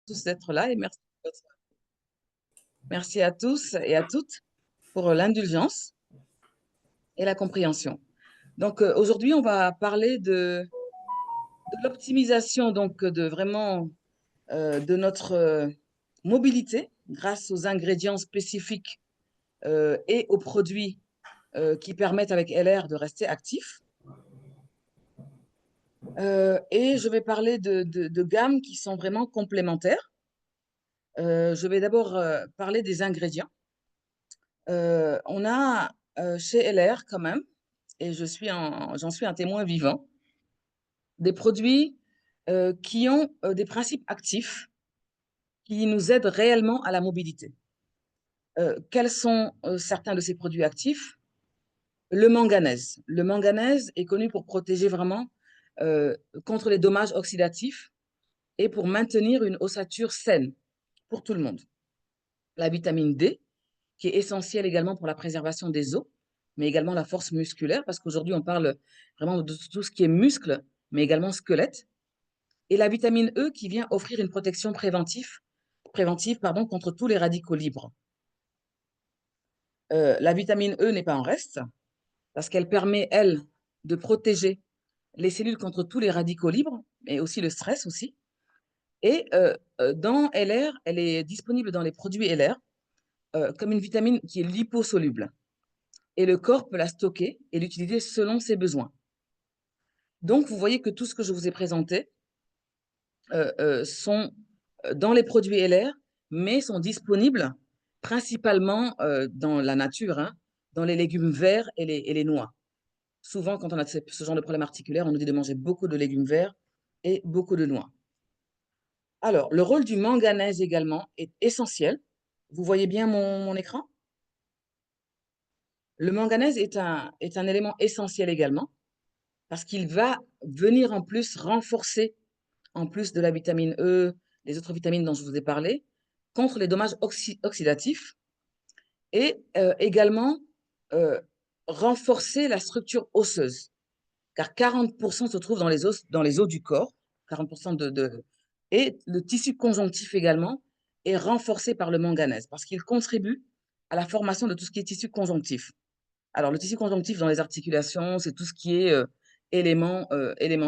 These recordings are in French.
Tous d'être là et merci à tous et à toutes pour l'indulgence et la compréhension. Donc aujourd'hui, on va parler de l'optimisation donc de vraiment de notre mobilité grâce aux ingrédients spécifiques et aux produits qui permettent avec LR de rester actif. Et je vais parler de gammes qui sont vraiment complémentaires. Je vais d'abord parler des ingrédients. On a chez LR quand même, et j'en suis un témoin vivant, des produits qui ont des principes actifs qui nous aident réellement à la mobilité. Quels sont certains de ces produits actifs? Le manganèse. Le manganèse est connu pour protéger vraiment euh, contre les dommages oxydatifs et pour maintenir une ossature saine pour tout le monde. La vitamine D, qui est essentielle également pour la préservation des os, mais également la force musculaire, parce qu'aujourd'hui, on parle vraiment de tout ce qui est muscle, mais également squelette. Et la vitamine E, qui vient offrir une protection préventive contre tous les radicaux libres. La vitamine E n'est pas en reste, parce qu'elle permet, elle, de protéger les cellules contre tous les radicaux libres, et aussi le stress aussi. Et dans LR, elle est disponible dans les produits LR comme une vitamine qui est liposoluble. Et le corps peut la stocker et l'utiliser selon ses besoins. Donc, vous voyez que tout ce que je vous ai présenté sont dans les produits LR, mais sont disponibles principalement dans la nature, hein, dans les légumes verts et les noix. Souvent, quand on a ce genre de problème articulaire, on nous dit de manger beaucoup de légumes verts et beaucoup de noix. Alors, le rôle du manganèse également est essentiel. Vous voyez bien mon écran? Le manganèse est un élément essentiel également parce qu'il va venir en plus renforcer, en plus de la vitamine E, les autres vitamines dont je vous ai parlé, contre les dommages oxydatifs et également euh, renforcer la structure osseuse, car 40% se trouve dans les os du corps, 40% et le tissu conjonctif également est renforcé par le manganèse, parce qu'il contribue à la formation de tout ce qui est tissu conjonctif. Alors, le tissu conjonctif dans les articulations, c'est tout ce qui est élément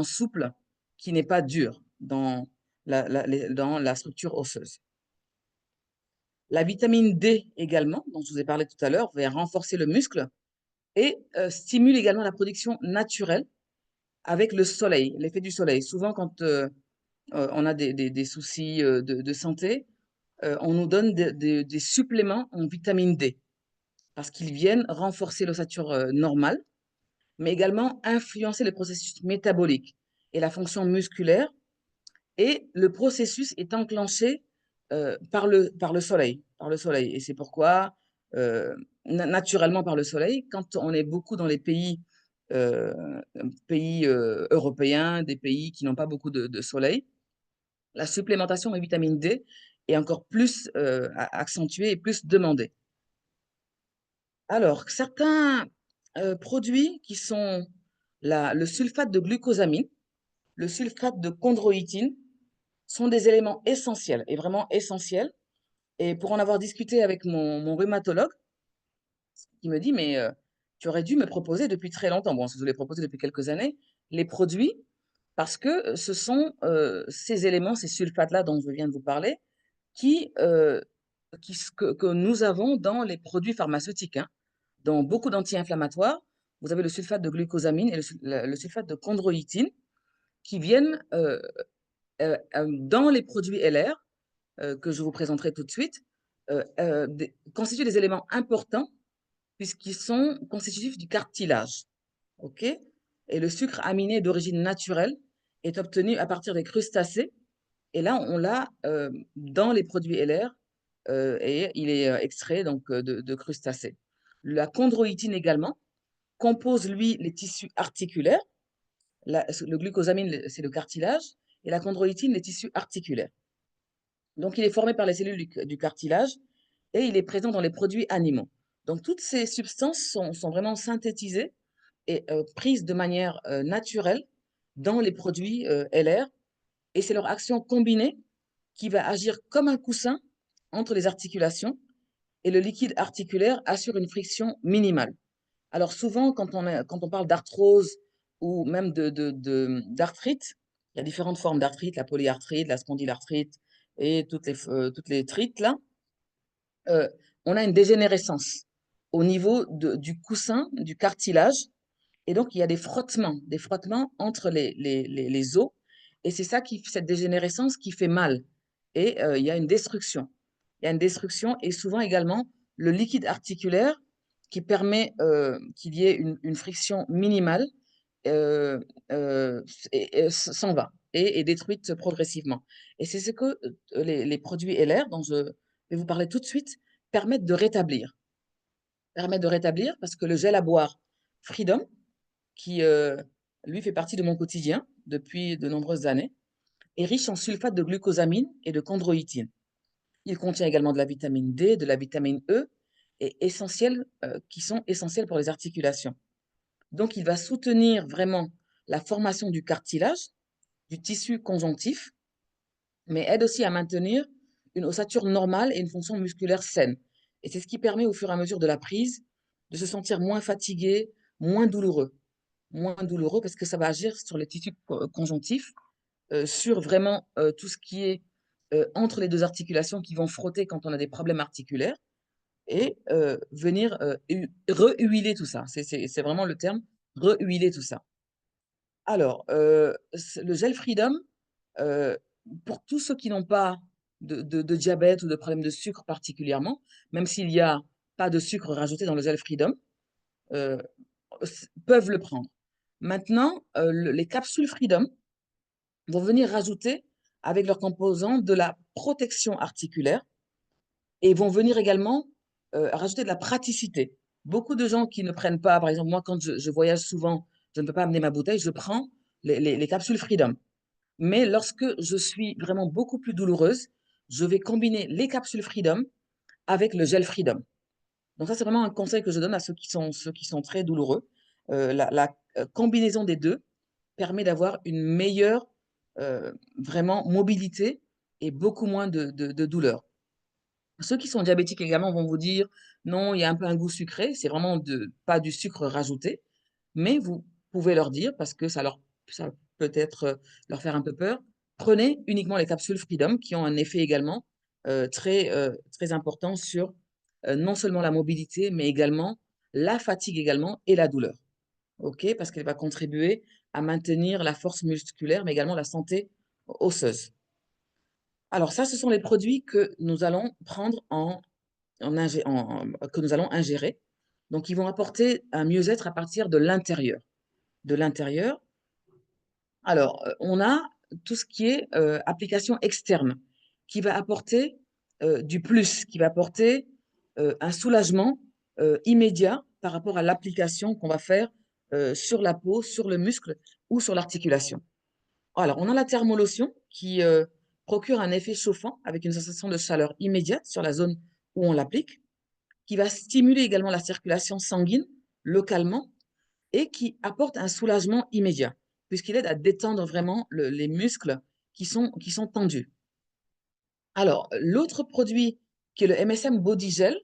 souple qui n'est pas dur dans la structure osseuse. La vitamine D également, dont je vous ai parlé tout à l'heure, va renforcer le muscle et stimule également la production naturelle avec le soleil, l'effet du soleil. Souvent, quand on a des soucis de santé, on nous donne des suppléments en vitamine D parce qu'ils viennent renforcer l'ossature normale, mais également influencer le processus métabolique et la fonction musculaire. Et le processus est enclenché par le soleil. Par le soleil. Et c'est pourquoi, naturellement par le soleil, quand on est beaucoup dans les euh, pays européens, des pays qui n'ont pas beaucoup de soleil, la supplémentation en vitamine D est encore plus accentuée et plus demandée. Alors, certains produits qui sont le sulfate de glucosamine, le sulfate de chondroïtine, sont des éléments essentiels et vraiment essentiels. Et pour en avoir discuté avec mon rhumatologue, il me dit, mais tu aurais dû me proposer depuis très longtemps, bon, je vous l'ai proposé depuis quelques années, les produits, parce que ce sont ces éléments, ces sulfates-là dont je viens de vous parler, qui, que nous avons dans les produits pharmaceutiques, hein. Dans beaucoup d'anti-inflammatoires, vous avez le sulfate de glucosamine et le sulfate de chondroïtine qui viennent dans les produits LR, que je vous présenterai tout de suite, constituent des éléments importants puisqu'ils sont constitutifs du cartilage. OK? Et le sucre aminé d'origine naturelle est obtenu à partir des crustacés. Et là, on l'a dans les produits LR et il est extrait donc de crustacés. La chondroïtine également compose, lui, les tissus articulaires. Le glucosamine, c'est le cartilage, et la chondroïtine, les tissus articulaires. Donc, il est formé par les cellules du cartilage et il est présent dans les produits animaux. Donc, toutes ces substances sont vraiment synthétisées et prises de manière naturelle dans les produits LR, et c'est leur action combinée qui va agir comme un coussin entre les articulations et le liquide articulaire assure une friction minimale. Alors souvent, quand on parle d'arthrose ou même d'arthrite, il y a différentes formes d'arthrite, la polyarthrite, la spondylarthrite et toutes les trites là, euh, on a une dégénérescence au niveau du coussin, du cartilage, et donc il y a des frottements entre les os, et c'est ça qui, cette dégénérescence qui fait mal. Et il y a une destruction. Il y a une destruction et souvent également le liquide articulaire qui permet qu'il y ait une friction minimale euh, s'en va et est détruite progressivement. Et c'est ce que les produits LR, dont je vais vous parler tout de suite, permettent de rétablir. Permettent de rétablir parce que le gel à boire Freedom, qui lui fait partie de mon quotidien depuis de nombreuses années, est riche en sulfate de glucosamine et de chondroïtine. Il contient également de la vitamine D, de la vitamine E, et qui sont essentielles pour les articulations. Donc, il va soutenir vraiment la formation du cartilage, du tissu conjonctif, mais aide aussi à maintenir une ossature normale et une fonction musculaire saine. Et c'est ce qui permet au fur et à mesure de la prise de se sentir moins fatigué, moins douloureux. Moins douloureux parce que ça va agir sur les tissus conjonctifs, sur vraiment tout ce qui est entre les deux articulations qui vont frotter quand on a des problèmes articulaires et venir re-huiler tout ça. C'est vraiment le terme, re-huiler tout ça. Alors, le gel Freedom, euh, pour tous ceux qui n'ont pas de diabète ou de problème de sucre particulièrement, même s'il n'y a pas de sucre rajouté dans le gel Freedom, euh, peuvent le prendre. Maintenant, les capsules Freedom vont venir rajouter avec leurs composants de la protection articulaire et vont venir également rajouter de la praticité. Beaucoup de gens qui ne prennent pas, par exemple, moi, quand je voyage souvent, je ne peux pas amener ma bouteille, je prends les capsules Freedom. Mais lorsque je suis vraiment beaucoup plus douloureuse, je vais combiner les capsules Freedom avec le gel Freedom. Donc ça, c'est vraiment un conseil que je donne à ceux qui sont très douloureux. La combinaison des deux permet d'avoir une meilleure vraiment mobilité et beaucoup moins de douleur. Ceux qui sont diabétiques également vont vous dire non, il y a un peu un goût sucré, c'est vraiment pas du sucre rajouté, mais vous pouvez leur dire, parce que ça peut-être leur faire un peu peur, prenez uniquement les capsules Freedom qui ont un effet également très important sur non seulement la mobilité, mais également la fatigue également et la douleur. OK? Parce qu'elle va contribuer à maintenir la force musculaire, mais également la santé osseuse. Alors ça, ce sont les produits que nous allons prendre que nous allons ingérer. Donc, ils vont apporter un mieux-être à partir de l'intérieur. De l'intérieur. Alors, on a tout ce qui est application externe, qui va apporter du plus, qui va apporter un soulagement immédiat par rapport à l'application qu'on va faire sur la peau, sur le muscle ou sur l'articulation. Alors, on a la thermolotion qui procure un effet chauffant avec une sensation de chaleur immédiate sur la zone où on l'applique, qui va stimuler également la circulation sanguine localement et qui apporte un soulagement immédiat, puisqu'il aide à détendre vraiment les muscles qui sont tendus. Alors, l'autre produit qui est le MSM Body Gel,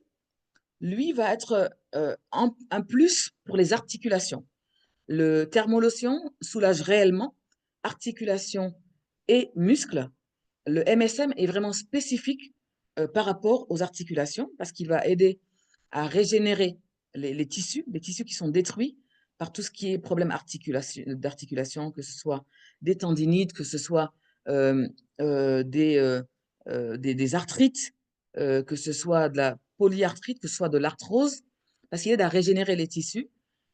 lui va être un plus pour les articulations. Le thermolotion soulage réellement articulations et muscles. Le MSM est vraiment spécifique par rapport aux articulations parce qu'il va aider à régénérer les tissus qui sont détruits par tout ce qui est problème d'articulation, que ce soit des tendinites, que ce soit euh, euh, des, euh, des arthrites, que ce soit de la polyarthrite, que ce soit de l'arthrose, parce qu'il aide à régénérer les tissus,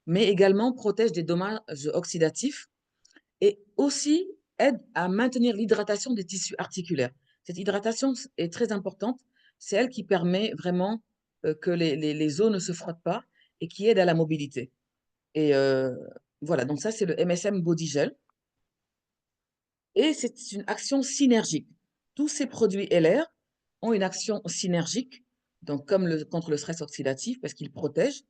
mais également protège des dommages oxydatifs et aussi aide à maintenir l'hydratation des tissus articulaires. Cette hydratation est très importante. C'est elle qui permet vraiment que les os ne se frottent pas et qui aide à la mobilité. Et voilà, donc ça, c'est le MSM Body Gel. Et c'est une action synergique. Tous ces produits LR ont une action synergique, donc comme contre le stress oxydatif, parce qu'ils protègent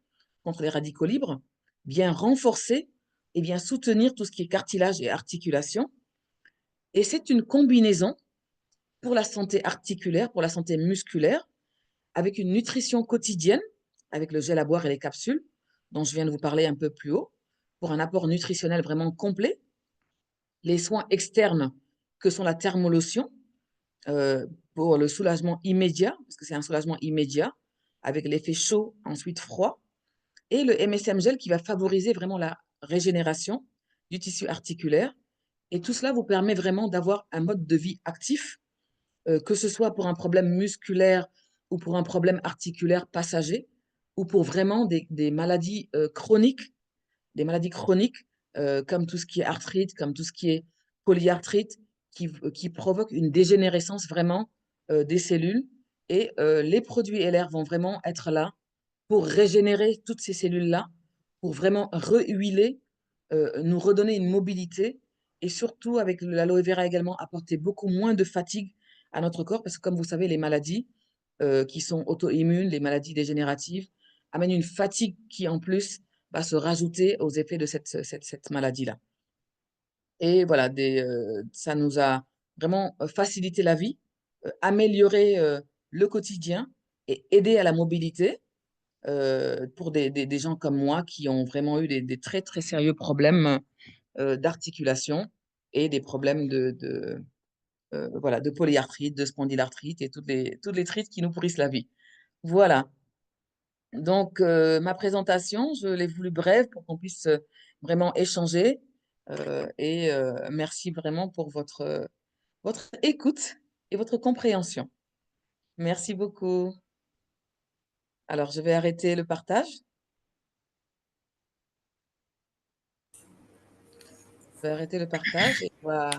contre les radicaux libres, bien renforcer et bien soutenir tout ce qui est cartilage et articulation. Et c'est une combinaison pour la santé articulaire, pour la santé musculaire, avec une nutrition quotidienne, avec le gel à boire et les capsules, dont je viens de vous parler un peu plus haut, pour un apport nutritionnel vraiment complet. Les soins externes, que sont la thermolotion, pour le soulagement immédiat, parce que c'est un soulagement immédiat, avec l'effet chaud, ensuite froid, et le MSM gel qui va favoriser vraiment la régénération du tissu articulaire. Et tout cela vous permet vraiment d'avoir un mode de vie actif, que ce soit pour un problème musculaire ou pour un problème articulaire passager, ou pour vraiment des maladies chroniques, comme tout ce qui est arthrite, comme tout ce qui est polyarthrite, qui provoquent une dégénérescence vraiment des cellules. Et les produits LR vont vraiment être là pour régénérer toutes ces cellules-là, pour vraiment rehuiler, nous redonner une mobilité et surtout avec l'aloe vera également apporter beaucoup moins de fatigue à notre corps parce que comme vous savez, les maladies qui sont auto-immunes, les maladies dégénératives, amènent une fatigue qui en plus va se rajouter aux effets de cette maladie-là. Et voilà, ça nous a vraiment facilité la vie, amélioré le quotidien et aidé à la mobilité pour des gens comme moi qui ont vraiment eu des très, très sérieux problèmes d'articulation et des problèmes voilà, de polyarthrite, de spondylarthrite et toutes les trites qui nous pourrissent la vie. Voilà. Donc, ma présentation, je l'ai voulu brève pour qu'on puisse vraiment échanger. Et merci vraiment pour votre écoute et votre compréhension. Merci beaucoup. Alors, je vais arrêter le partage. Je vais arrêter le partage et on va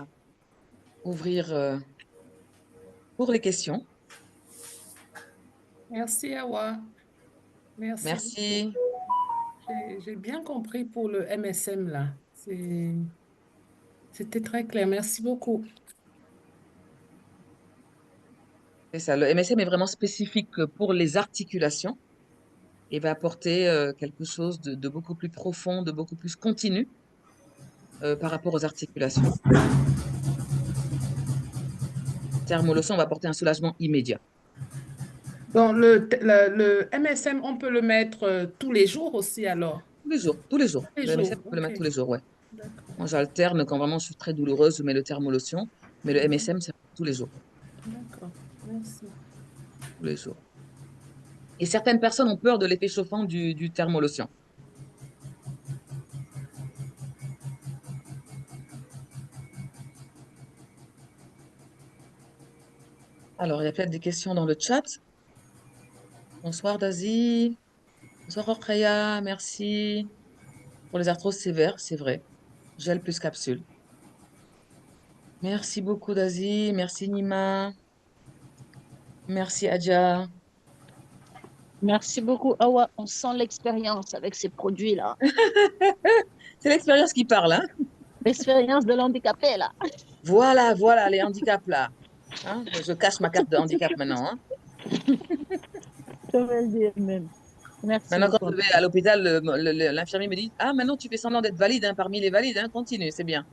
ouvrir pour les questions. Merci, Awa. Merci beaucoup. Merci. J'ai bien compris pour le MSM là. C'était très clair. Merci beaucoup. C'est ça. Le MSM est vraiment spécifique pour les articulations et va apporter quelque chose de beaucoup plus profond, de beaucoup plus continu par rapport aux articulations. Thermolotion va apporter un soulagement immédiat. Donc, le MSM, on peut le mettre tous les jours aussi alors? Tous les jours, tous les jours. Tous les Le MSM, jours, on peut le ok. mettre tous les jours, ouais. D'accord, Moi, j'alterne quand vraiment je suis très douloureuse, je mets le thermolotion, mais le MSM, c'est tous les jours, d'accord. Merci. tous les jours. Et certaines personnes ont peur de l'effet chauffant du thermolotion. Alors, il y a peut-être des questions dans le chat. Bonsoir Daisy. Bonsoir Orkaya, merci. Pour les arthroses sévères, c'est vrai. Gel plus capsule. Merci beaucoup Daisy. Merci Nima. Merci Adja. Merci beaucoup, Awa. On sent l'expérience avec ces produits-là. C'est l'expérience qui parle, hein? L'expérience de l'handicapé, là. Voilà, voilà, les handicaps là. Hein? Je cache ma carte de handicap maintenant, hein? Je vais le dire même. Merci Maintenant, quand beaucoup. je vais à l'hôpital, l'infirmier me dit, ah, maintenant, tu fais semblant d'être valide, hein, parmi les valides, hein, continue, c'est bien.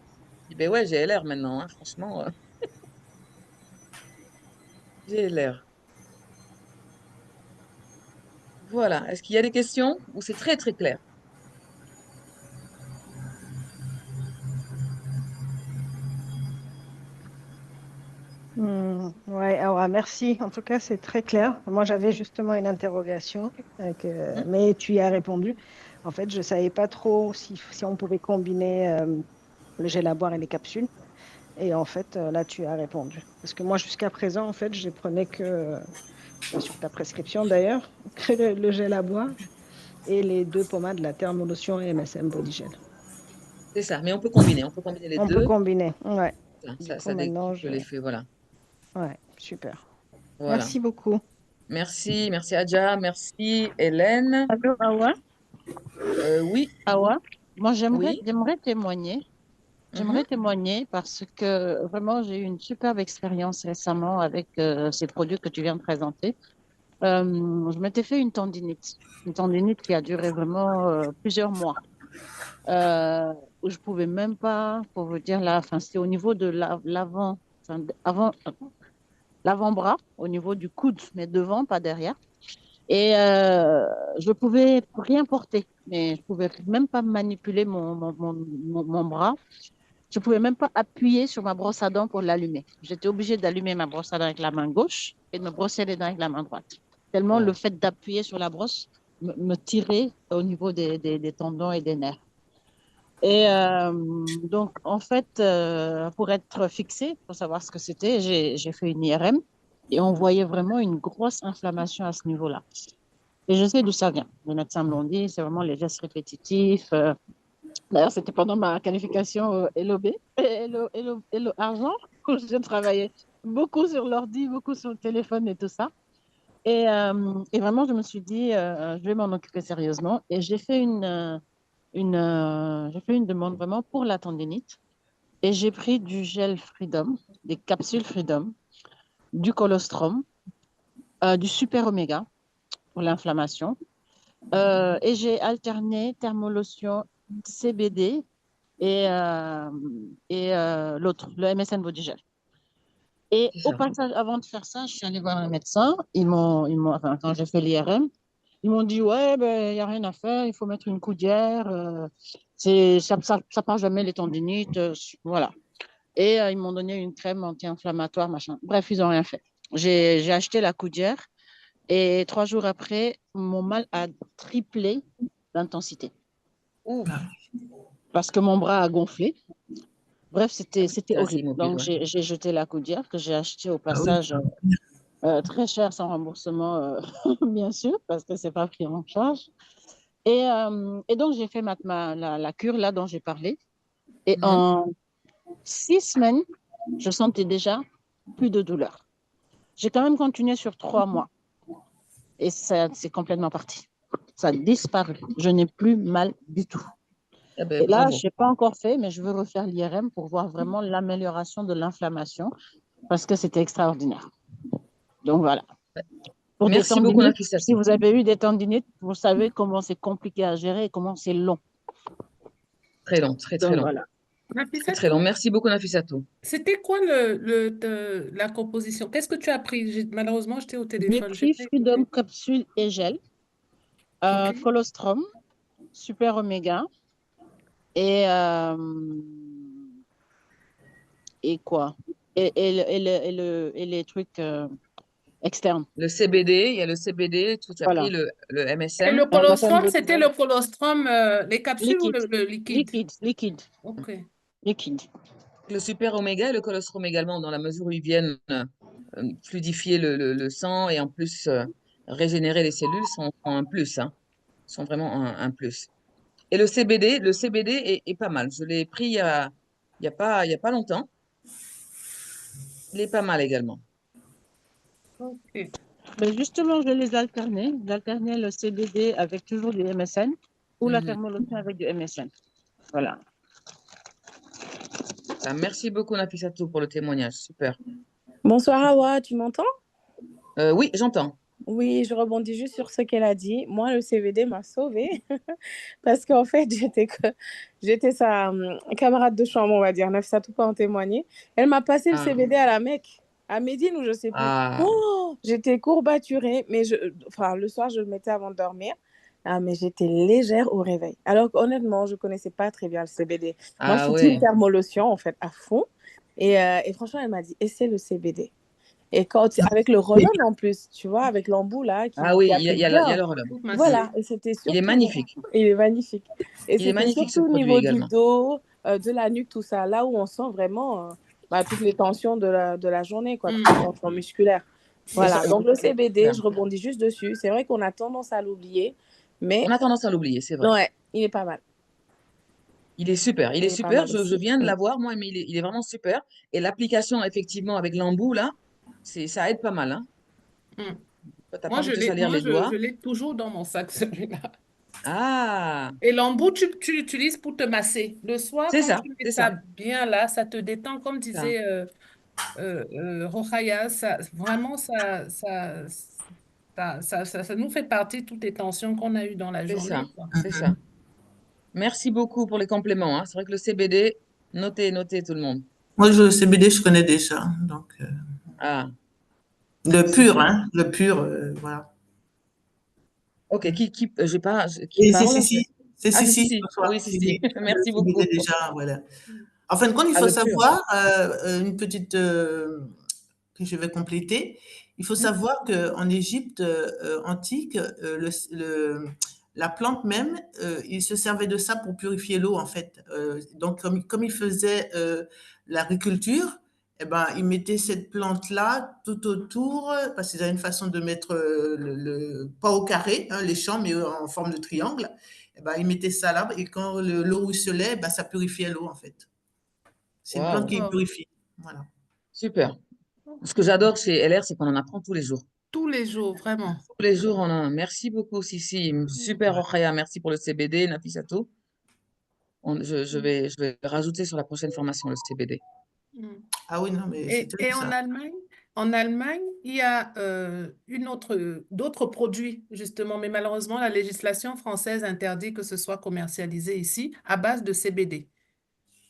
Je dis, ben ouais, j'ai LR maintenant, hein, franchement, j'ai LR. Voilà. Est-ce qu'il y a des questions ou c'est très, très clair? Ouais, alors, merci. En tout cas, c'est très clair. Moi, j'avais justement une interrogation, Hmm. mais tu y as répondu. En fait, je ne savais pas trop si on pouvait combiner le gel à boire et les capsules. Et en fait, là, tu as répondu. Parce que moi, jusqu'à présent, en fait, je prenais que, sur ta prescription d'ailleurs, que le gel à boire et les deux pommades, la Thermolotion et MSM Body Gel. C'est ça. Mais on peut combiner les On peut deux. combiner. Ouais. Du coup, Ça maintenant, décuple l'effet, voilà. Ouais, super. Voilà. Merci beaucoup. Merci, merci Adja, merci Hélène. Allô, Awa? Oui, Awa? Moi, oui. j'aimerais témoigner. Mhm. J'aimerais témoigner parce que vraiment, j'ai eu une superbe expérience récemment avec ces produits que tu viens de présenter. Je m'étais fait une tendinite qui a duré vraiment plusieurs mois, où je pouvais même pas, pour vous dire là, enfin, c'était au niveau de l'avant, enfin, avant, l'avant-bras, au niveau du coude, mais devant, pas derrière. Et je pouvais rien porter, mais je pouvais même pas manipuler mon bras. Je pouvais même pas appuyer sur ma brosse à dents pour l'allumer. J'étais obligée d'allumer ma brosse à dents avec la main gauche et de me brosser les dents avec la main droite. Tellement le fait d'appuyer sur la brosse me tirait au niveau des tendons et des nerfs. Et donc, en fait, pour être fixée, pour savoir ce que c'était, j'ai fait une IRM et on voyait vraiment une grosse inflammation à ce niveau-là. Et je sais d'où ça vient. Les médecins me l'ont dit, c'est vraiment les gestes répétitifs. D'ailleurs, c'était pendant ma qualification LOB, LO Argent, où je travaillais beaucoup sur l'ordi, beaucoup sur le téléphone et tout ça. Et vraiment, je me suis dit, je vais m'en occuper sérieusement. Et j'ai fait j'ai fait une demande vraiment pour la tendinite. Et j'ai pris du gel Freedom, des capsules Freedom, du colostrum, du super oméga pour l'inflammation. Et j'ai alterné thermolotion CBD et l'autre, le MSN Body Gel. Et C'est au ça. passage, avant de faire ça, je suis allée voir un médecin. Enfin, quand j'ai fait l'IRM, ils m'ont dit, ouais, ben, il n'y a rien à faire, il faut mettre une coudière. Ça part jamais les tendinites. Voilà. Et ils m'ont donné une crème anti-inflammatoire, machin. Bref, ils n'ont rien fait. J'ai acheté la coudière et 3 jours après, mon mal a triplé d'intensité Ouh, parce que mon bras a gonflé. Bref, c'était c'est assez horrible. immobile, Donc, ouais. j'ai jeté la coudière que j'ai achetée au Ah oui. passage très cher, sans remboursement, bien sûr, parce que ce n'est pas pris en charge. Et donc, j'ai fait la cure là dont j'ai parlé. Et Mhm. en 6 semaines, je sentais déjà plus de douleur. J'ai quand même continué sur 3 mois. Et ça, c'est complètement parti. Ça a disparu. Je n'ai plus mal du tout. Eh ben, Et là, bravo. je n'ai pas encore fait, mais je veux refaire l'IRM pour voir vraiment l'amélioration de l'inflammation parce que c'était extraordinaire. Donc voilà. Pour des Merci beaucoup, tendinites, si Nafissatou. vous avez eu des tendinites, vous savez comment c'est compliqué à gérer et comment c'est long. Très long, très, très Donc long. voilà. Très, très long. Merci beaucoup, Nafissatou. C'était quoi la composition? Qu'est-ce que tu as pris? Malheureusement, j'étais au J'ai téléphone. J'ai pris pas Freedom écouté. capsule et gel, OK. colostrum, super oméga et quoi? Et les trucs externes. Le CBD, il y a le CBD, tu as pris Voilà. le Et MSM. le MSM colostrum, Body c'était Gel. le colostrum, les capsules ou Liquide. le liquide? Liquide. OK. Liquide. Le super oméga et le colostrum également, dans la mesure où ils viennent fluidifier le sang et en plus régénérer les cellules, sont un plus, hein. Sont vraiment un plus. Et le CBD est pas mal. Je l'ai pris il y a pas longtemps. Il est pas mal également. OK. Mais justement, je les alternais. J'alternais le CBD avec toujours du MSN ou la Mhm. thermologie avec du MSN. Voilà. Ah, merci beaucoup, Nafissatou, pour le témoignage. Super. Bonsoir Hawa, tu m'entends? Oui, j'entends. Oui, je rebondis juste sur ce qu'elle a dit. Moi, le CBD m'a sauvée parce qu'en fait, j'étais sa camarade de chambre, on va dire. Nafissatou peut en témoigner. Elle m'a passé le Ah, CBD à la Mecque, à Médine ou je sais plus. ah, Oh, j'étais courbaturée, mais enfin, le soir, je le mettais avant de dormir. Ah, mais j'étais légère au réveil. Alors qu'honnêtement, je connaissais pas très bien le CBD. Moi, je ah suis team ouais. thermolotion, en fait, à fond. Et franchement, elle m'a dit, essaie le CBD. Et avec le roll en plus, tu vois, avec l'embout là Ah qui oui, applique il y a bien. le relais. Toute Mm. Voilà, massée. et c'était Il est surtout, magnifique. il est magnifique. Et Il est c'était magnifique, ce surtout au produit niveau du également. dos, de la nuque, tout ça, là où on sent vraiment toutes les tensions de la journée, quoi, toutes les tensions musculaires. Et ça, Voilà, donc le on, CBD, je rebondis juste dessus. C'est vrai qu'on a tendance à l'oublier, on mais a tendance à l'oublier, c'est vrai. ouais, il est pas mal. Il est super. Il est Il est pas super. mal Je aussi. viens de l'avoir, moi, mais il est vraiment super. Et l'application, effectivement, avec l'embout, là, ça aide pas mal, hein. Mm. T'as pas envie de te salir les Je doigts. l'ai toujours dans mon sac, celui-là. Ah, Et l'embout, tu l'utilises pour te masser. Le soir, quand tu mets c'est ça ça, bien là, ça te détend, comme ça. disait Rokhaya, vraiment, ça nous fait partie de toutes les tensions qu'on a eues dans la C'est ça, journée, quoi. c'est ça. Merci beaucoup pour les compléments, hein. C'est vrai que le CBD, notez tout le monde. Moi, le CBD, je connais déjà. Donc, Ah, Le pur, Super. hein, le pur, voilà. Ok, qui Et parle? Ah, c'est si, Sissi. François, Oui, Sissi. Sissi. Le Merci CBD beaucoup. déjà, voilà. En fin de compte, il Ah, faut le pur. savoir, une petite, que je vais compléter. Il faut Hmm. savoir qu'en Égypte antique, la plante même, il se servait de ça pour purifier l'eau, en fait. Donc, comme il faisait l'agriculture, eh ben, ils mettaient cette plante-là tout autour, parce qu'ils avaient une façon de mettre, pas au carré, hein, les champs, mais en forme de triangle. Eh ben, ils mettaient ça là, et quand l'eau ruisselait, ben, ça purifiait l'eau, en fait. C'est une plante Waouh, qui Wow. purifie. Voilà. super. Ce que j'adore chez LR, c'est qu'on en apprend tous les jours. Tous les jours, vraiment. Tous les jours, on en a. Merci beaucoup, Sissi. Super, Rokhaya. Merci pour le CBD, Nafissatou. Je vais rajouter sur la prochaine formation le CBD. Mm. Ah oui, non, mais c'est Et terrible ça. En Allemagne, il y a d'autres produits, justement, mais malheureusement, la législation française interdit que ce soit commercialisé ici à base de CBD.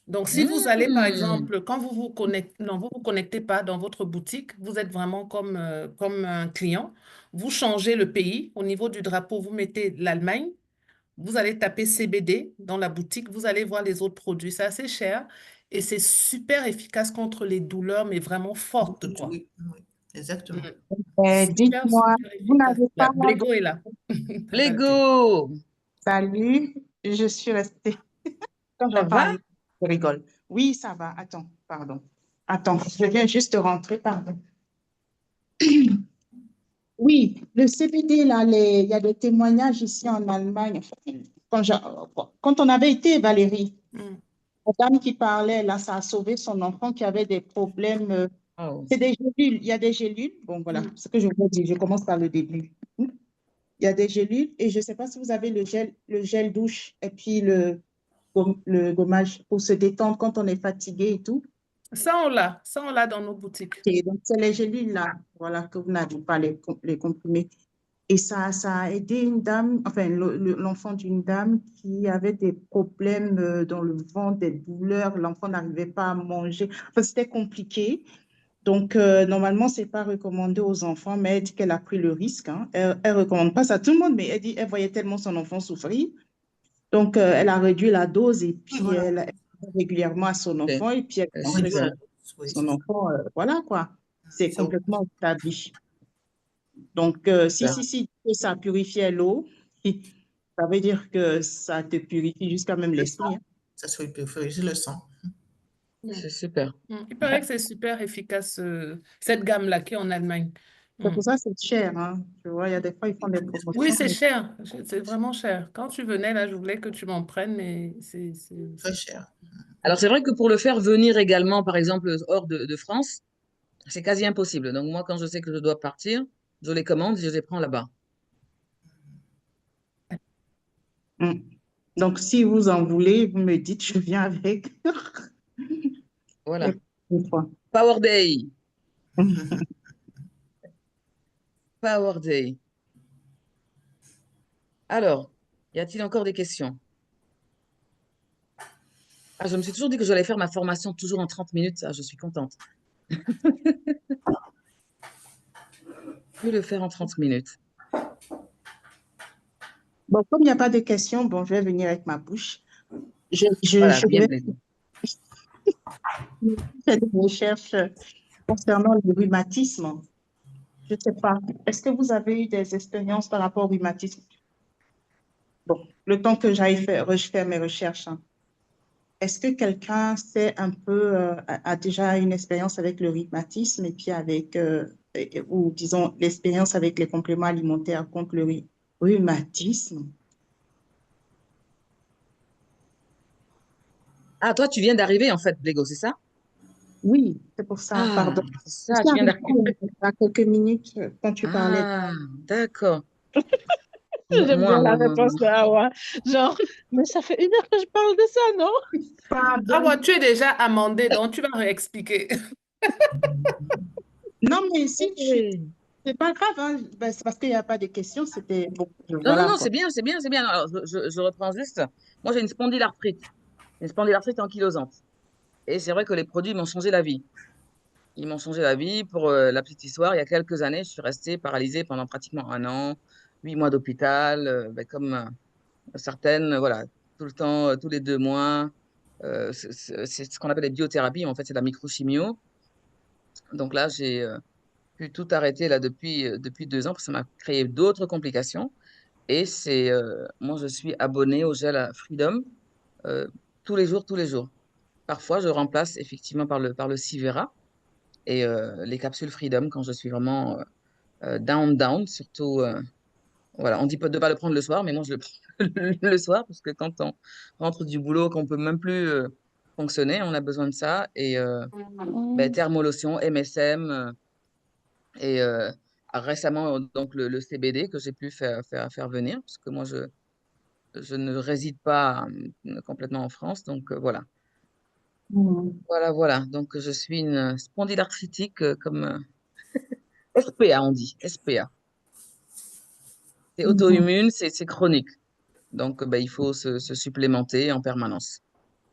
Donc, si vous allez, par Hmm. exemple, quand vous vous connectez, non, vous vous connectez pas dans votre boutique, vous êtes vraiment comme un client, vous changez le pays, au niveau du drapeau, vous mettez l'Allemagne, vous allez taper CBD dans la boutique, vous allez voir les autres produits. C'est assez cher et c'est super efficace contre les douleurs, mais vraiment fortes, quoi. Oui, oui, exactement. Mm. Super, Dites-moi, super vous efficace. n'avez pas Ouais, Blégo est là. Papa le thé. Lego! salut, je suis restée. Quand Ça j'ai va? parlé, je rigole. Oui, ça va. Attends, pardon. Attends, je viens juste de rentrer, pardon. Oui, le CBD, là, il y a des témoignages ici en Allemagne. Enfin, quand on avait été, Valérie, Mm. la dame qui parlait, là, ça a sauvé son enfant qui avait des problèmes. Oh. C'est des gélules. Il y a des gélules. Bon, voilà, Mm. ce que je veux dire. Je commence par le début. Il y a des gélules et je ne sais pas si vous avez le gel douche et puis le gommage pour se détendre quand on est fatigué et tout. Ça, on l'a dans nos boutiques. Et donc, c'est les gélules là, voilà, que vous n'avez pas les comprimés. Et ça a aidé une dame, enfin, l'enfant d'une dame qui avait des problèmes dans le ventre, des douleurs. L'enfant n'arrivait pas à manger. Enfin, c'était compliqué. Donc, normalement, ce n'est pas recommandé aux enfants, mais elle dit qu'elle a pris le risque, hein. Elle ne recommande pas ça à tout le monde, mais elle dit qu'elle voyait tellement son enfant souffrir. Donc, elle a réduit la dose et Oui, puis voilà. elle parle régulièrement à son Ok. enfant et puis elle On montrait réduit Super. la dose, oui, son c'est ça. enfant. Voilà quoi. C'est C'est au- complètement établi. Donc, Super. si ça purifiait l'eau, ça veut dire que ça te purifie jusqu'à même le l'esprit, sang, hein. ça se fait, je le sens. Mm. C'est super. Il paraît que c'est super efficace, cette gamme-là qui est en Allemagne. C'est Mm. pour ça que c'est cher, hein. Tu vois, il y a des fois, ils font des Oui, promotions. c'est cher. C'est vraiment cher. Quand tu venais là, je voulais que tu m'en prennes, mais Très cher. Alors, c'est vrai que pour le faire venir également, par exemple, hors de France, c'est quasi impossible. Donc, moi, quand je sais que je dois partir, je les commande et je les prends là-bas. Mm. Donc, si vous en voulez, vous me dites, je viens avec. Voilà. Une fois. Power Day. Power Day. Alors, y a-t-il encore des questions? Ah, je me suis toujours dit que j'allais faire ma formation toujours en 30 minutes. Ah, je suis contente. Je vais le faire en 30 minutes. Bon, comme il n'y a pas de questions, bon, je vais venir avec ma bouche. Voilà, Je bien, vais Blaise. faire des recherches concernant le rhumatisme. Je ne sais pas. Est-ce que vous avez eu des expériences par rapport au rhumatisme? Bon, le temps que j'aille faire mes recherches, hein. Est-ce que quelqu'un sait un peu, a déjà une expérience avec le rhumatisme et puis avec, ou disons, l'expérience avec les compléments alimentaires contre le rhumatisme? Ah, toi, tu viens d'arriver, en fait, Blégo, c'est ça? Oui, c'est pour ça, Ah, pardon. c'est Je ça, suis tu viens arrivée d'arriver. il y a quelques minutes quand tu parlais. Ah, d'accord. J'aime bien la Moi, réponse de Hawa. Genre, mais ça fait 1 heure que je parle de ça, non? Ah, Pardon. ouais, tu es déjà amendé, donc tu vas réexpliquer. Non, mais si tu... ok. C'est pas grave, hein. Ben, c'est parce qu'il n'y a pas de questions, c'était... Bon, Non, non, voilà, non, quoi. c'est bien, c'est bien, c'est bien. Alors, je reprends juste. Moi, j'ai une spondylarthrite ankylosante. Et c'est vrai que les produits m'ont changé la vie. Ils m'ont changé la vie. Pour la petite histoire, il y a quelques années, je suis restée paralysée pendant pratiquement 1 an, 8 mois d'hôpital, ben, comme certaines, voilà, tout le temps, tous les 2 mois. C'est ce qu'on appelle les biothérapies, mais en fait, c'est de la microchimio. Donc là, j'ai pu tout arrêter là depuis 2 ans parce que ça m'a créé d'autres complications. Et moi, je suis abonnée au gel à Freedom euh, tous les jours, tous les jours. Parfois, je remplace effectivement par le Sivera et les capsules Freedom quand je suis vraiment down, surtout. Voilà, on dit pas de pas le prendre le soir, mais moi, je le prends le soir parce que quand on rentre du boulot, qu'on peut même plus fonctionner, on a besoin de ça. Et ben, thermolotion, MSM et récemment, donc le CBD que j'ai pu faire venir parce que moi, je ne réside pas complètement en France. Donc voilà. Mhm. Voilà. Donc je suis une spondylarthritique comme SPA, on dit. SPA. C'est Mhm. auto-immune, c'est chronique. Donc ben, il faut se supplémenter en permanence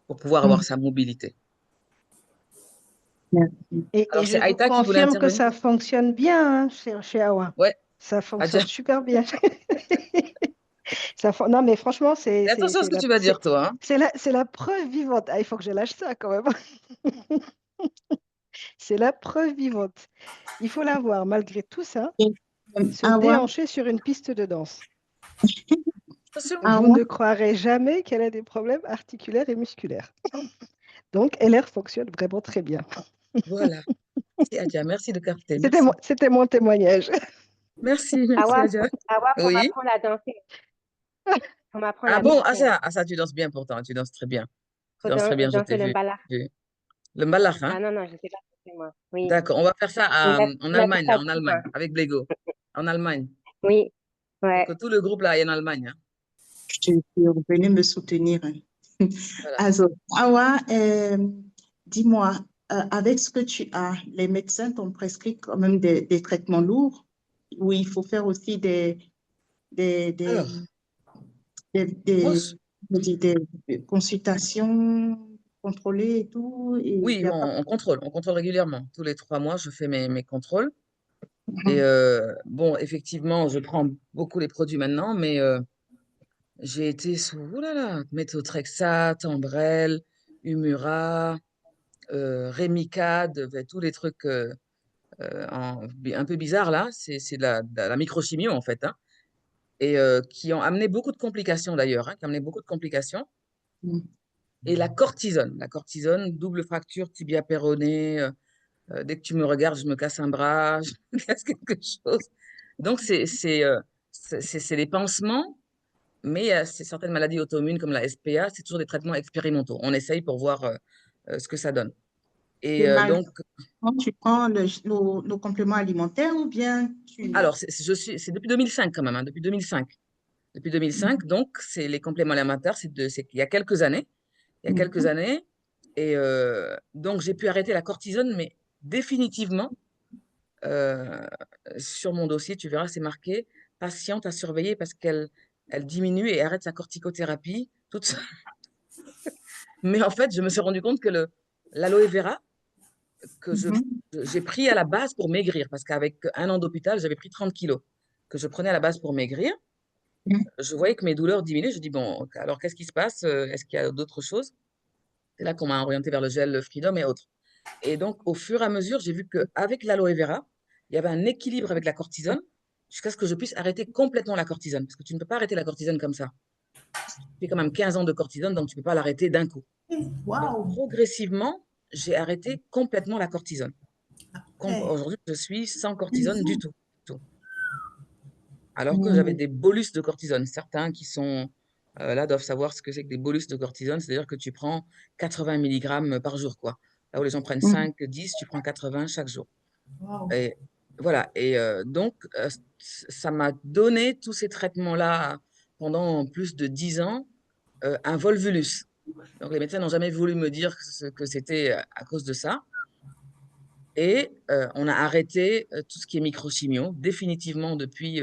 pour pouvoir avoir Mhm. sa mobilité. Merci. Et Alors je c'est vous Aïta qui voulait confirme que intervenir? ça fonctionne bien hein, chez Awa. Ouais, Ça Adja. fonctionne super bien. Non, mais franchement, Fais attention à ce que tu vas dire, toi. Hein. c'est la preuve vivante. Ah, il faut que je lâche ça quand même. C'est la preuve vivante. Il faut la voir, malgré tout ça, Et, se Awa, déhancher sur une piste de danse. Attention. Vous Awa, ne croirez jamais qu'elle a des problèmes articulaires et musculaires. Donc, LR fonctionne vraiment très bien. Voilà. C'est Adja. Merci de capter. Merci. C'était mon témoignage. Merci, Awa, Adja. faut Oui. m'apprendre à danser. Faut m'apprendre Ah à bon, danser. tu danses bien pourtant. Tu danses très bien. Tu Faut danses très bien, je t'ai danser le vu. mbala. vu. Le mbalakh, hein? Ah non, je sais pas danser, moi. Oui. D'accord. On va faire ça en On a fait Allemagne, ça là, en tout, hein. Allemagne, avec Blego. En Allemagne. Oui. Faut Ouais. que tout le groupe là aille en Allemagne. Hein. je suis revenue me soutenir. Voilà. Also, Awa, dis-moi, avec ce que tu as, les médecins t'ont prescrit quand même des traitements lourds où il faut faire aussi des, des, Alors, des, moi, des, je dis des consultations contrôlées et tout. Et il oui, n'y a pas. on contrôle. On contrôle régulièrement. Tous les 3 mois, je fais mes contrôles. Et Mhm. bon, effectivement, je prends beaucoup les produits maintenant, mais j'ai été sous, oh là là, méthotrexate, Ambrel, Humura, Rémicade, enfin, tous les trucs un peu bizarres là. C'est de la microchimie en fait, hein, et qui ont amené beaucoup de complications d'ailleurs, hein, qui ont amené beaucoup de complications. Et la cortisone, double fracture tibia péroné. Dès que tu me regardes, je me casse un bras, je me casse quelque chose. Donc c'est les pansements. Mais c'est certaines maladies auto-immunes comme la SPA, c'est toujours des traitements expérimentaux. On essaye pour voir ce que ça donne. Et Et malgré donc, tu prends nos compléments alimentaires ou bien tu. alors, c'est depuis 2005 quand même, hein, depuis 2005. Depuis 2005, donc, c'est les compléments alimentaires, c'est qu'il y a quelques années. Il y a quelques Mhm. années. Et donc, j'ai pu arrêter la cortisone, mais définitivement, euh, sur mon dossier, tu verras, c'est marqué patiente à surveiller parce qu'elle diminue et arrête sa corticothérapie toute seule. Mais en fait, je me suis rendu compte que l'aloe vera, que Mhm. j'ai pris à la base pour maigrir, parce qu'avec 1 an d'hôpital, j'avais pris 30 kilos, que je prenais à la base pour maigrir. Je voyais que mes douleurs diminuaient. Je dis, bon, alors qu'est-ce qui se passe? Est-ce qu'il y a d'autres choses? C'est là qu'on m'a orienté vers le gel Freedom et autres. Et donc, au fur et à mesure, j'ai vu qu'avec l'aloe vera, il y avait un équilibre avec la cortisone, jusqu'à ce que je puisse arrêter complètement la cortisone, parce que tu ne peux pas arrêter la cortisone comme ça. Tu fais quand même 15 ans de cortisone, donc tu ne peux pas l'arrêter d'un coup. Donc, Waouh. progressivement, j'ai arrêté complètement la cortisone. Hey. Aujourd'hui, je suis sans cortisone du tout. Tout. Alors que j'avais Mhm. des bolus de cortisone. Certains qui sont là doivent savoir ce que c'est que des bolus de cortisone. C'est-à-dire que tu prends 80 mg par jour, quoi. Là où les gens prennent Mhm. 5, 10, tu prends 80 chaque jour. Waouh. Et voilà. Et donc, ça m'a donné tous ces traitements-là pendant plus de 10 ans, un volvulus. Donc, les médecins n'ont jamais voulu me dire que c'était à cause de ça. Et on a arrêté tout ce qui est microchimio définitivement depuis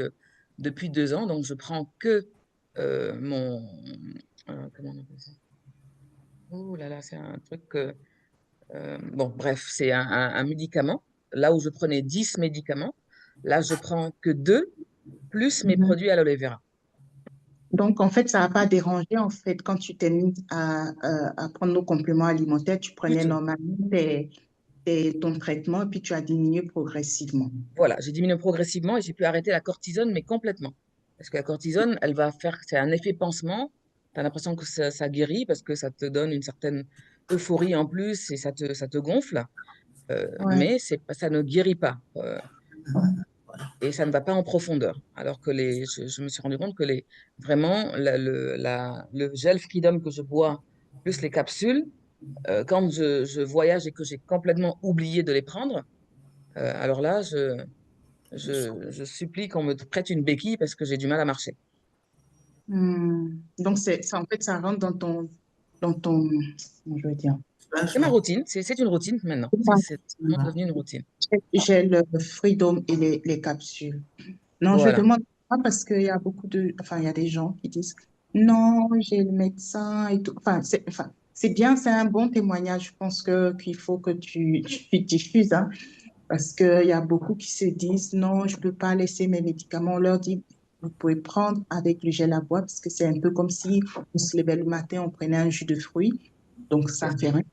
2 ans. Donc, je prends que mon... comment on appelle ça? Oh là là, c'est un truc Bon, bref, c'est un médicament. Là où je prenais 10 médicaments, là, je prends que 2 plus mes Mhm. produits aloe vera. Donc, en fait, ça n'a pas dérangé, en fait, quand tu t'es mis à prendre nos compléments alimentaires, tu Du prenais tout. normalement ton traitement et puis tu as diminué progressivement. Voilà, j'ai diminué progressivement et j'ai pu arrêter la cortisone, mais complètement. Parce que la cortisone, elle va faire, c'est un effet pansement. Tu as l'impression que ça guérit parce que ça te donne une certaine euphorie en plus et ça te gonfle. Ouais. Mais ça ne guérit pas. Et ça ne va pas en profondeur. Alors que je me suis rendu compte que vraiment, le gel Freedom que je bois, plus les capsules, quand je voyage et que j'ai complètement oublié de les prendre, alors là, je supplie qu'on me prête une béquille parce que j'ai du mal à marcher. Donc, en fait, ça rentre dans ton, comment je veux dire, C'est ma routine, c'est une routine maintenant. C'est vraiment devenu une routine. j'ai le Freedom et les capsules. Non, je Voilà. demande pas parce qu'il y a enfin, il y a des gens qui disent non, j'ai le médecin et tout. C'est bien, c'est un bon témoignage. Je pense qu'il faut que tu diffuses, hein, parce qu'il y a beaucoup qui se disent non, je peux pas laisser mes médicaments. On leur dit, vous pouvez prendre avec le gel à boire parce que c'est un peu comme si on se levait le matin, on prenait un jus de fruits. Donc, ça fait rien.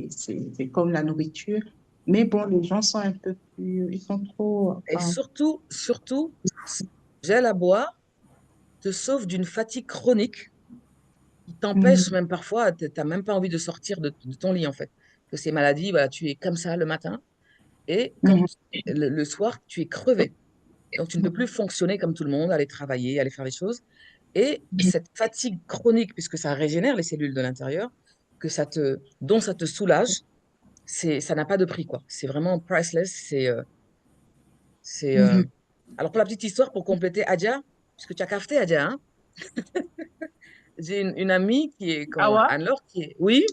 C'est comme la nourriture. Mais bon, les gens sont un peu plus, ils sont trop, Et enfin, surtout, ce gel à boire te sauve d'une fatigue chronique qui t'empêche même parfois, tu n'as même pas envie de sortir de ton lit en fait. Que ces maladies, voilà, tu es comme ça le matin et Mhm. le soir, tu es crevé. Donc, tu ne peux plus fonctionner comme tout le monde, aller travailler, aller faire des choses. Et cette fatigue chronique, puisque ça régénère les cellules de l'intérieur, dont ça te soulage, ça n'a pas de prix, quoi. C'est vraiment priceless. C'est, Mhm. Alors, pour la petite histoire, pour compléter, Adja, puisque tu as cafeté, Adja, hein, j'ai une amie Awa, Anne-Laure, qui est. Oui?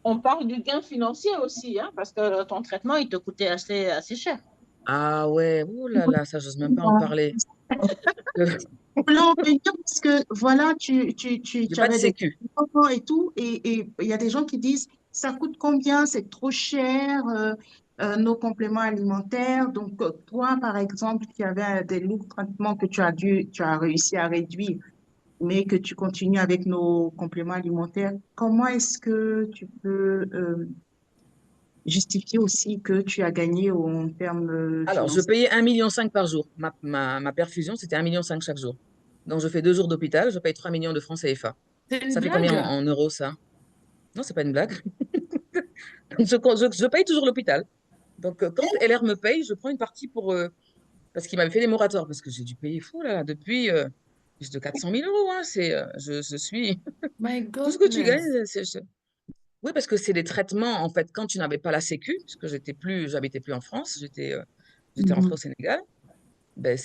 on parle du gain financier aussi, hein, parce que ton traitement, il te coûtait assez cher. Ah ouais, ouh là là, ça, j'ose même pas en parler. Non, mais non, parce que voilà, J'ai tu pas de avais des sécu. enfants et tout, et il y a des gens qui disent, ça coûte combien, c'est trop cher, nos compléments alimentaires. Donc, toi, par exemple, qui avais des lourds traitements que tu as réussi à réduire, mais que tu continues avec nos compléments alimentaires, comment est-ce que tu peux justifier aussi que tu as gagné en termes Alors, je financiers? payais 1,5 million par jour. Ma perfusion, c'était 1,5 million chaque jour. Donc, je fais 2 jours d'hôpital, je paye 3 millions de francs CFA. C'est une Ça fait combien blague. en euros, ça? Non, c'est pas une blague. Donc, je paye toujours l'hôpital. Donc, quand LR me paye, je prends une partie parce qu'il m'avait fait des moratoires, parce que j'ai dû payer fou, là, depuis plus de 400 000 euros. Hein, je suis. My Tout ce que tu goodness. gagnes, oui, parce que c'est des traitements, en fait, quand tu n'avais pas la Sécu, parce que j'habitais plus en France, j'étais rentrée au Sénégal. Ben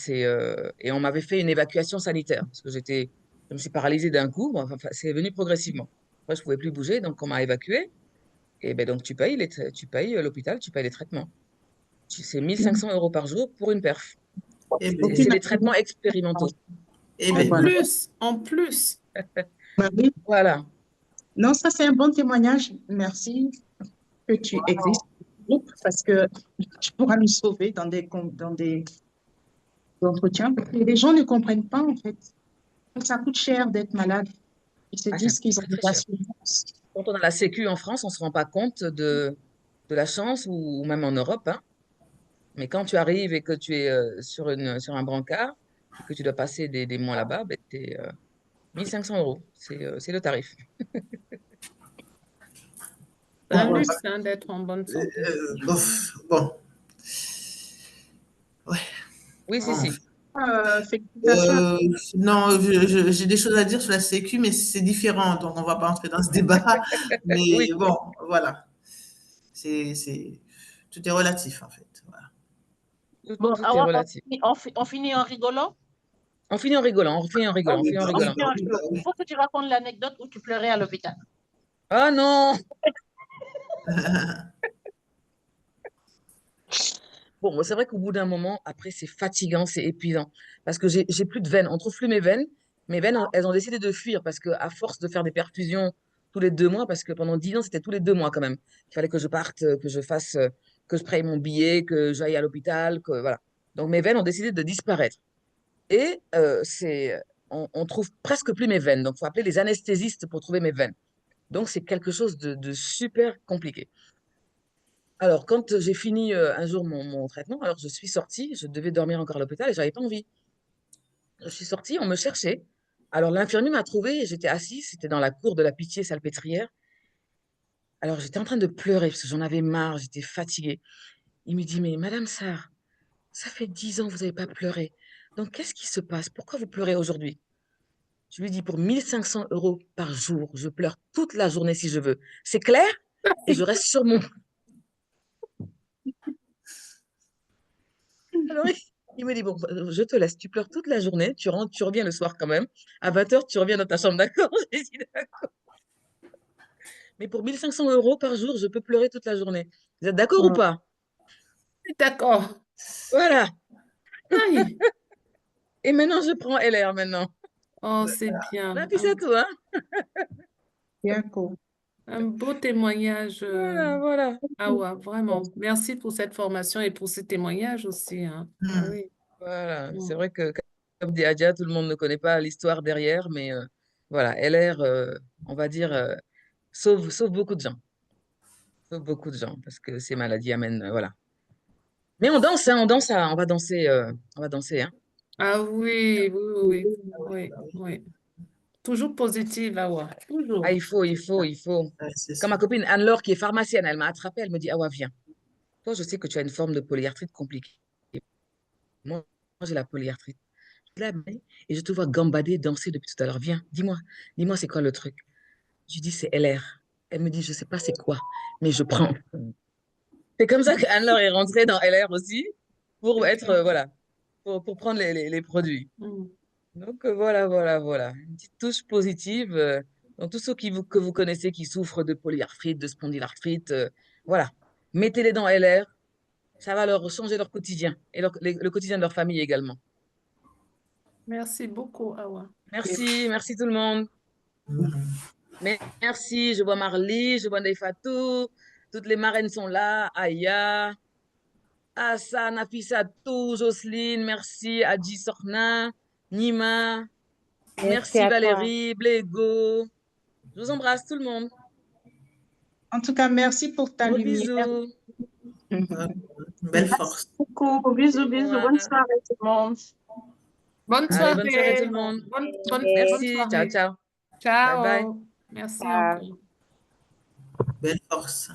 et on m'avait fait une évacuation sanitaire parce que je me suis paralysée d'un coup. Bon, enfin, c'est venu progressivement. Moi, je pouvais plus bouger, donc on m'a évacuée. Et ben donc tu payes l'hôpital, tu payes les traitements. C'est 1 500 euros par jour pour une perf. Eh Et bien, c'est des traitements expérimentaux. eh En bien, Voilà. plus, en plus. Bah oui. Voilà. Non, ça c'est un bon témoignage. Merci que tu existes parce que tu pourras nous sauver dans des entretiens. Les gens ne comprennent pas en fait. Ça coûte cher d'être malade. Ils se Ah, ça disent coûte qu'ils ont très des très cher. assurances. Quand on a la Sécu en France, on se rend pas compte de la chance ou même en Europe, hein. Mais quand tu arrives et que tu es sur un brancard et que tu dois passer des mois là-bas, ben, tu es 1 500 euros. C'est le tarif. C'est un luxe, hein, d'être en bonne santé. bon, ouais. Oui, si, Bon. si. Félicitations. Non, j'ai des choses à dire sur la Sécu, mais c'est différent, donc on va pas entrer dans ce débat. Mais Oui, bon, voilà. Tout est relatif, en fait. Voilà. Bon, tout est Awa, relatif. on finit en rigolant? On finit en rigolant, on finit en Ah rigolant, on oui, finit en bah On oui, rigolant. finit bah en oui, bah rigolant. Il oui. faut que tu racontes l'anecdote où tu pleurais à l'hôpital. Ah non! Bon, moi, c'est vrai qu'au bout d'un moment, après, c'est fatigant, c'est épuisant. Parce que j'ai plus de veines. On trouve plus mes veines. Mes veines, elles ont décidé de fuir parce que à force de faire des perfusions tous les 2 mois, parce que pendant 10 ans, c'était tous les 2 mois quand même. Il fallait que je parte, que je fasse, que je paye mon billet, que j'aille à l'hôpital, que voilà. Donc mes veines ont décidé de disparaître. Et on trouve presque plus mes veines. Donc il faut appeler les anesthésistes pour trouver mes veines. Donc c'est quelque chose de super compliqué. Alors quand j'ai fini un jour mon traitement, alors je suis sortie, je devais dormir encore à l'hôpital et j'avais pas envie. Je suis sortie, on me cherchait. Alors l'infirmier m'a trouvée, j'étais assise, c'était dans la cour de la Pitié-Salpêtrière. Alors j'étais en train de pleurer parce que j'en avais marre, j'étais fatiguée. Il me dit, mais Madame Sarr, ça fait 10 ans que vous n'avez pas pleuré. Donc qu'est-ce qui se passe? Pourquoi vous pleurez aujourd'hui? Je lui dis, pour 1500 € par jour, je pleure toute la journée si je veux. C'est clair? Et je reste sur mon... Alors il me dit, bon, je te laisse, tu pleures toute la journée, tu rentres, tu reviens le soir quand même. À 20 h, tu reviens dans ta chambre, d'accord? J'ai dit, d'accord. Mais pour 1500 € par jour, je peux pleurer toute la journée. Vous êtes d'accord ou pas? D'accord. Voilà. Aïe. Et maintenant, je prends LR maintenant. Oh, c'est bien. Là, puis c'est tout, hein? D'accord. Un beau témoignage, Voilà. Awa, vraiment. Merci pour cette formation et pour ces témoignages aussi, hein. Ah oui. Voilà. Mm. C'est vrai que, comme dit Adia, tout le monde ne connaît pas l'histoire derrière, mais voilà, LR, on va dire, sauve beaucoup de gens. Sauve beaucoup de gens parce que ces maladies amènent, voilà. Mais on danse, hein, on danse, on va danser, hein. Ah oui, oui, oui, oui. Toujours positive, Awa. Ah, Toujours. il faut. Ouais, c'est Comme ça. ma copine Anne-Laure, qui est pharmacienne, elle m'a attrapée, elle me dit, ah ouais, viens. Toi, je sais que tu as une forme de polyarthrite compliquée. Moi, j'ai la polyarthrite. Je la mets et je te vois gambader, danser depuis tout à l'heure. Viens, dis-moi, c'est quoi le truc? Je lui dis, c'est LR. Elle me dit, je sais pas c'est quoi, mais je prends. C'est comme ça qu'Anne-Laure est rentrée dans LR aussi, pour être, voilà, pour prendre les produits. Mm. Donc, voilà. Une petite touche positive. Donc, tous ceux que vous connaissez qui souffrent de polyarthrite, de spondylarthrite, voilà. Mettez-les dans LR. Ça va leur changer leur quotidien et le quotidien de leur famille également. Merci beaucoup, Awa. Merci tout le monde. Merci, je vois Marly, je vois Neifatou, toutes les marraines sont là, Aya, Assa, Nafissatou, Jocelyne, merci, Adji Sorna, Nima, Merci merci à toi. Valérie, Blégo. Je vous embrasse tout le monde. En tout cas, merci pour ta Gros lumière. bisous. Belle force. Beaucoup. Bisous, bisous. Bonne soirée tout le monde. Bonne Allez, bonne soirée tout soirée. le monde. Bonne Merci, soirée. ciao. Ciao. Bye bye. Merci Ciao. encore. Belle force.